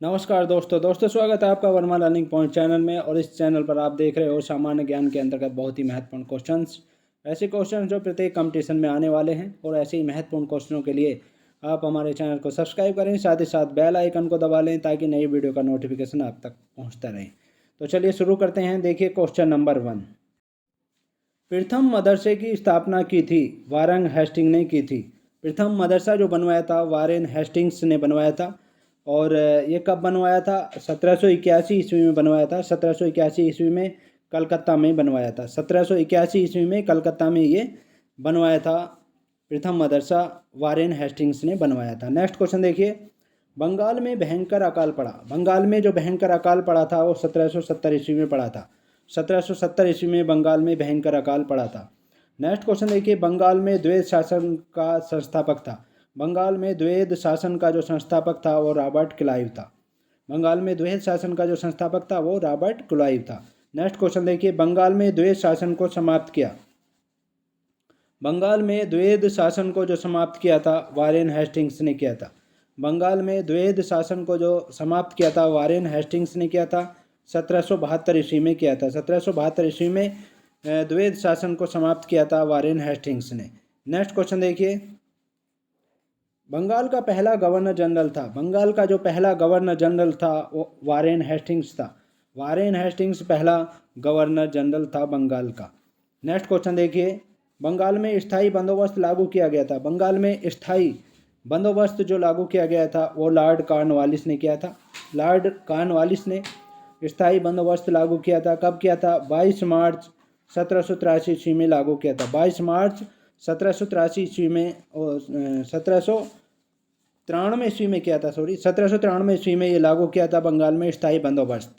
नमस्कार दोस्तों स्वागत है आपका वर्मा लर्निंग पॉइंट चैनल में। और इस चैनल पर आप देख रहे हो सामान्य ज्ञान के अंतर्गत बहुत ही महत्वपूर्ण क्वेश्चंस, ऐसे क्वेश्चंस जो प्रत्येक कंपटीशन में आने वाले हैं। और ऐसे ही महत्वपूर्ण क्वेश्चनों के लिए आप हमारे चैनल को सब्सक्राइब करें, साथ ही साथ बेल आइकन को दबा लें ताकि नई वीडियो का नोटिफिकेशन आप तक पहुँचता रहे। तो चलिए शुरू करते हैं। देखिए क्वेश्चन नंबर 1, प्रथम मदरसे की स्थापना की थी वारेन हेस्टिंग ने की थी। प्रथम मदरसा जो बनवाया था वारेन हेस्टिंग्स ने बनवाया था। और ये कब बनवाया था? 1781 ईस्वी में बनवाया था। 1781 ईस्वी में कलकत्ता में बनवाया था। 1781 ईस्वी में कलकत्ता में ये बनवाया था। प्रथम मदरसा वारेन हेस्टिंग्स ने बनवाया था। नेक्स्ट क्वेश्चन देखिए, बंगाल में भयंकर अकाल पड़ा। बंगाल में जो भयंकर अकाल पड़ा था वो 1770 ईस्वी में पड़ा था। 1770 ईस्वी में बंगाल में भयंकर अकाल पड़ा था। नेक्स्ट क्वेश्चन देखिए, बंगाल में द्वैध शासन का संस्थापक था। बंगाल में द्वैध शासन का जो संस्थापक था वो रॉबर्ट क्लाइव था। बंगाल में द्वैध शासन का जो संस्थापक था वो रॉबर्ट क्लाइव था। नेक्स्ट क्वेश्चन देखिए, बंगाल में द्वैध शासन को समाप्त किया। बंगाल में द्वैध शासन को जो समाप्त किया था वारेन हेस्टिंग्स ने किया था। बंगाल में द्वैध शासन को जो समाप्त किया था वारेन हेस्टिंग्स ने किया था। 1772 ईस्वी में किया था। 1772 ईस्वी में द्वैध शासन को समाप्त किया था वारेन हेस्टिंग्स ने। नेक्स्ट क्वेश्चन देखिए, बंगाल का पहला गवर्नर जनरल था। बंगाल का जो पहला गवर्नर जनरल था वो वारेन हेस्टिंग्स था। वारेन हेस्टिंग्स पहला गवर्नर जनरल था बंगाल का। नेक्स्ट क्वेश्चन देखिए, बंगाल में स्थायी बंदोबस्त लागू किया गया था। बंगाल में स्थायी बंदोबस्त जो लागू किया गया था वो लॉर्ड कॉर्नवालिस ने किया था। लॉर्ड कॉर्नवालिस ने स्थायी बंदोबस्त लागू किया था। कब किया था? 22 मार्च 1783 ईस्वी में लागू किया था। 22 मार्च 1783 ईस्वी में 1793 ईस्वी में किया था। 1793 ईस्वी में ये लागू किया था बंगाल में स्थायी बंदोबस्त।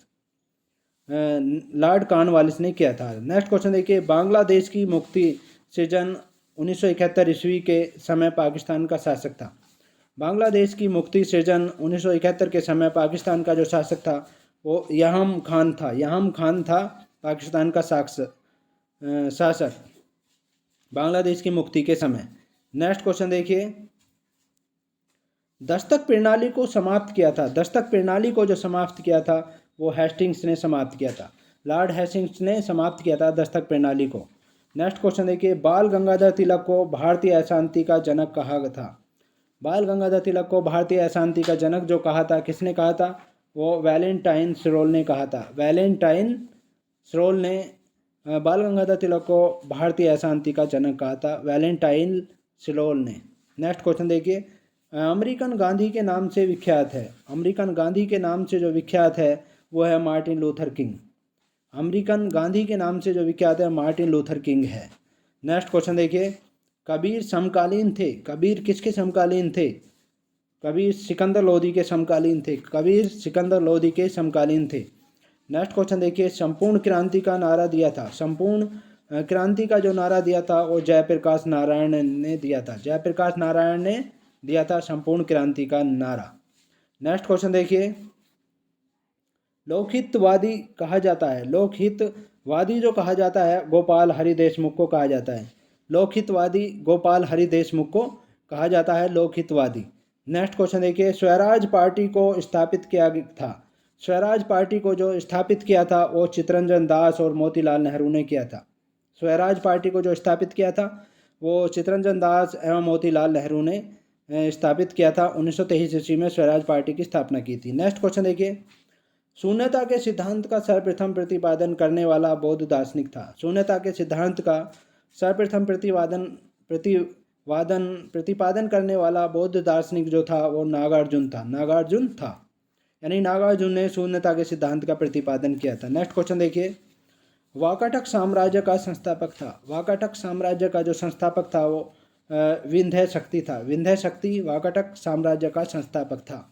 लॉर्ड कॉर्नवालिस ने किया था। नेक्स्ट क्वेश्चन देखिए, बांग्लादेश की मुक्ति सृजन 1971 ईस्वी के समय पाकिस्तान का शासक था। बांग्लादेश की मुक्ति सृजन 1971 के समय पाकिस्तान का जो शासक था वो याहम खान था। याहम खान था पाकिस्तान का शासक बांग्लादेश की मुक्ति के समय। नेक्स्ट क्वेश्चन देखिए, दस्तक प्रणाली को समाप्त किया था। दस्तक प्रणाली को जो समाप्त किया था वो हेस्टिंग्स ने समाप्त किया था। लॉर्ड हेस्टिंग्स ने समाप्त किया था दस्तक प्रणाली को। नेक्स्ट क्वेश्चन देखिए, बाल गंगाधर तिलक को भारतीय अशांति का जनक कहा था। बाल गंगाधर तिलक को भारतीय अशांति का जनक जो कहा था, किसने कहा था? वो वैलेंटाइन स्रोल ने कहा था। वैलेंटाइन स्रोल ने बाल गंगाधर तिलक को भारतीय अशांति का जनक कहा था, वैलेंटाइन स्रोल ने। नेक्स्ट क्वेश्चन देखिए, अमेरिकन गांधी के नाम से विख्यात है। अमेरिकन गांधी के नाम से जो विख्यात है वो है Martin Luther king. American Gandhi के नाम से जो विख्यात है मार्टिन लूथर किंग है। नेक्स्ट क्वेश्चन देखिए, कबीर समकालीन थे। कबीर किसके समकालीन थे? कबीर सिकंदर लोदी के समकालीन थे। कबीर सिकंदर लोदी के समकालीन थे। नेक्स्ट क्वेश्चन देखिए, संपूर्ण क्रांति का नारा दिया था। संपूर्ण क्रांति का जो नारा दिया था वो जयप्रकाश नारायण ने दिया था। जयप्रकाश नारायण ने दिया था संपूर्ण क्रांति का नारा। नेक्स्ट क्वेश्चन देखिए, लोकहितवादी कहा जाता है। लोकहितवादी जो कहा जाता है गोपाल हरि देशमुख को कहा जाता है। लोकहितवादी गोपाल हरि देशमुख को कहा जाता है लोकहितवादी। नेक्स्ट क्वेश्चन देखिए, स्वराज पार्टी को स्थापित किया था। स्वराज पार्टी को जो स्थापित किया था वो चित्तरंजन दास और मोतीलाल नेहरू ने किया था। स्वराज पार्टी को जो स्थापित किया था वो चित्तरंजन दास एवं मोतीलाल नेहरू ने स्थापित किया था। 1923 ईस्वी में स्वराज पार्टी की स्थापना की थी। नेक्स्ट क्वेश्चन देखिए, शून्यता के सिद्धांत का सर्वप्रथम प्रतिपादन करने वाला बौद्ध दार्शनिक था। शून्यता के सिद्धांत का सर्वप्रथम प्रतिपादन करने वाला बौद्ध दार्शनिक जो था वो नागार्जुन था। नागार्जुन था, यानी नागार्जुन ने शून्यता के सिद्धांत का प्रतिपादन किया था। नेक्स्ट क्वेश्चन देखिए, वाकाटक साम्राज्य का संस्थापक था। वाकाटक साम्राज्य का जो संस्थापक था वो विंध्य शक्ति था। विंध्य शक्ति वाकाटक साम्राज्य का संस्थापक था।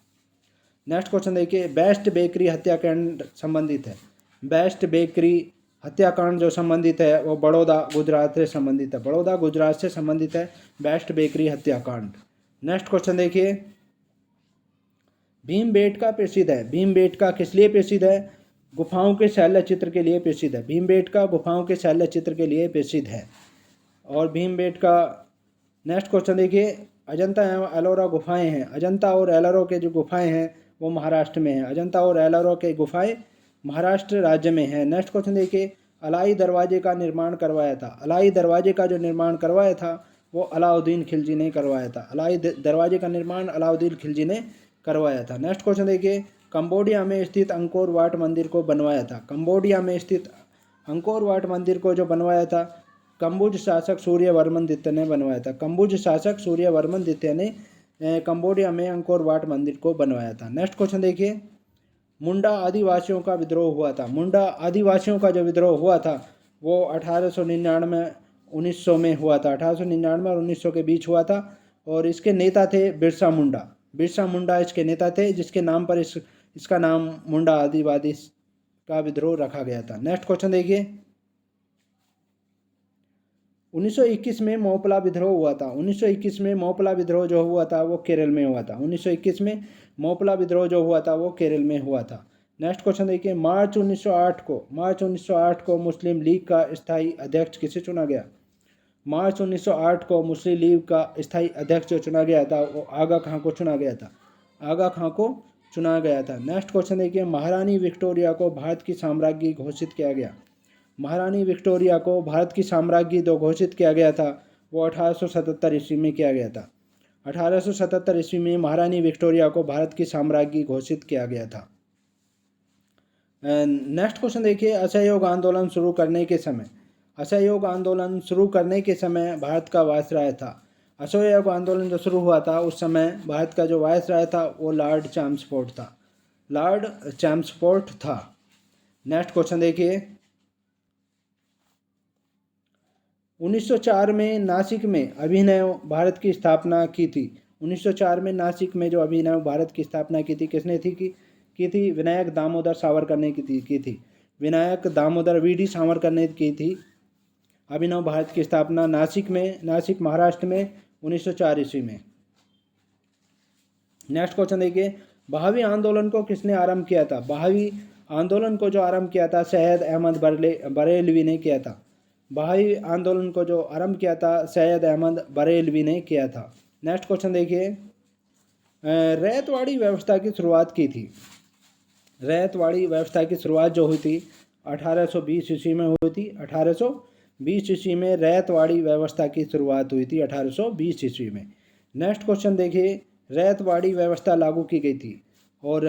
नेक्स्ट क्वेश्चन देखिए, बेस्ट बेकरी हत्याकांड संबंधित है। बेस्ट बेकरी हत्याकांड जो संबंधित है वो बड़ौदा गुजरात से संबंधित है। बड़ौदा गुजरात से संबंधित है बेस्ट बेकरी हत्याकांड। नेक्स्ट क्वेश्चन देखिए, भीमबेटका प्रसिद्ध है। भीमबेटका किस लिए प्रसिद्ध है? गुफाओं के शैल्य चित्र के लिए प्रसिद्ध है। भीमबेटका गुफाओं के शैल्य चित्र के लिए प्रसिद्ध है। और भीमबेटका। नेक्स्ट क्वेश्चन देखिए, अजंता एवं एलोरा गुफाएं हैं। अजंता और एलोरा के जो गुफाएं हैं वो महाराष्ट्र में है। अजंता और एलोरा के गुफाएं महाराष्ट्र राज्य में है। नेक्स्ट क्वेश्चन देखिए, अलाई दरवाजे का निर्माण करवाया था। अलाई दरवाजे का जो निर्माण करवाया था वो अलाउद्दीन खिलजी ने करवाया था। अलाई दरवाजे का निर्माण अलाउद्दीन खिलजी ने करवाया था। नेक्स्ट क्वेश्चन देखिए, कंबोडिया में स्थित अंकोर वाट मंदिर को बनवाया था। कंबोडिया में स्थित अंकोर वाट मंदिर को जो बनवाया था कंबुज शासक सूर्यवर्मन द्वितीय ने बनवाया था। कंबुज शासक सूर्यवर्मन द्वितीय ने कंबोडिया में अंकोर वाट मंदिर को बनवाया था। नेक्स्ट क्वेश्चन देखिए, मुंडा आदिवासियों का विद्रोह हुआ था। मुंडा आदिवासियों का जो विद्रोह हुआ था वो 1899 1900 में हुआ था। 1899 और 1900 के बीच हुआ था और इसके नेता थे बिरसा मुंडा। बिरसा मुंडा इसके नेता थे, जिसके नाम पर इसका नाम मुंडा आदिवासी का विद्रोह रखा गया था। नेक्स्ट क्वेश्चन देखिए, 1921 में मोपला विद्रोह हुआ था। 1921 में मोपला विद्रोह जो हुआ था वो केरल में हुआ था। 1921 में मोपला विद्रोह जो हुआ था वो केरल में हुआ था। नेक्स्ट क्वेश्चन देखिए, मार्च 1908 को मुस्लिम लीग का स्थायी अध्यक्ष किसे चुना गया। मार्च 1908 को मुस्लिम लीग का स्थायी अध्यक्ष जो चुना गया था वो आगा खां को चुना गया था। आगा खां को चुना गया था। नेक्स्ट क्वेश्चन देखिए, महारानी विक्टोरिया को भारत की साम्राज्ञी घोषित किया गया। महारानी विक्टोरिया को भारत की साम्राज्ञी जो घोषित किया गया था वो 1877 ईस्वी में किया गया था। 1877 ईस्वी में महारानी विक्टोरिया को भारत की साम्राज्ञी घोषित किया गया था। नेक्स्ट क्वेश्चन देखिए, असहयोग आंदोलन शुरू करने के समय भारत का वायसराय था। असहयोग आंदोलन जो शुरू हुआ था उस समय भारत का जो वायसराय था वो लॉर्ड चैम्सफोर्ड था। नेक्स्ट क्वेश्चन देखिए, 1904 में नासिक में अभिनव भारत की स्थापना की थी। 1904 में नासिक में जो अभिनव भारत की स्थापना की थी किसने की थी? विनायक दामोदर सावरकर ने की थी। विनायक दामोदर वीडी सावरकर ने की थी अभिनव भारत की स्थापना नासिक महाराष्ट्र में 1904 ईस्वी में। नेक्स्ट क्वेश्चन देखिए, बहावी आंदोलन को किसने आरंभ किया था? बहावी आंदोलन को जो आरंभ किया था सैयद अहमद बरेलवी ने किया था। बहावी आंदोलन को जो आरंभ किया था सैयद अहमद बरेलवी ने किया था। नेक्स्ट क्वेश्चन देखिए, रैयतवाड़ी व्यवस्था की शुरुआत की थी। रैयतवाड़ी व्यवस्था की शुरुआत जो हुई थी 1820 ईस्वी में हुई थी। 1820 ईस्वी में रैयतवाड़ी व्यवस्था की शुरुआत हुई थी 1820 ईस्वी में। नेक्स्ट क्वेश्चन देखिए, रैयतवाड़ी व्यवस्था लागू की गई थी और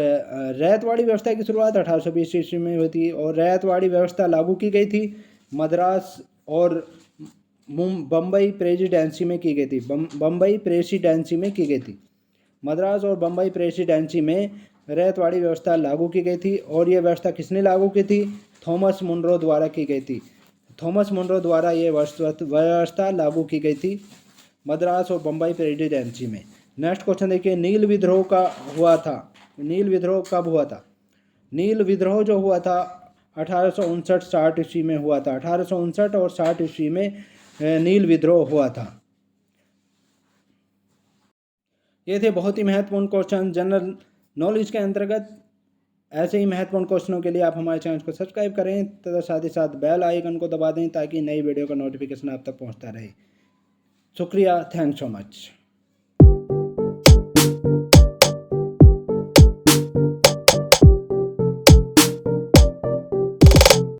रैयतवाड़ी व्यवस्था की शुरुआत 1820 ईस्वी में हुई थी और रैयतवाड़ी व्यवस्था लागू की गई थी मद्रास और बम्बई प्रेसिडेंसी में की गई थी। बम्बई प्रेसिडेंसी में की गई थी। मद्रास और बम्बई प्रेसिडेंसी में रैयतवाड़ी व्यवस्था लागू की गई थी और ये व्यवस्था किसने लागू की थी? थॉमस मुनरो द्वारा की गई थी। थॉमस मुनरो द्वारा ये व्यवस्था लागू की गई थी मद्रास और बम्बई प्रेसिडेंसी में। नेक्स्ट क्वेश्चन देखिए, नील विद्रोह कब हुआ था? नील विद्रोह जो हुआ था 1859-60 ईस्वी में हुआ था। 1859 और 60 ईस्वी में नील विद्रोह हुआ था। ये थे बहुत ही महत्वपूर्ण क्वेश्चन जनरल नॉलेज के अंतर्गत। ऐसे ही महत्वपूर्ण क्वेश्चनों के लिए आप हमारे चैनल को सब्सक्राइब करें तथा साथ ही साथ बेल आइकन को दबा दें ताकि नई वीडियो का नोटिफिकेशन आप तक पहुंचता रहे। शुक्रिया, थैंक्स सो मच।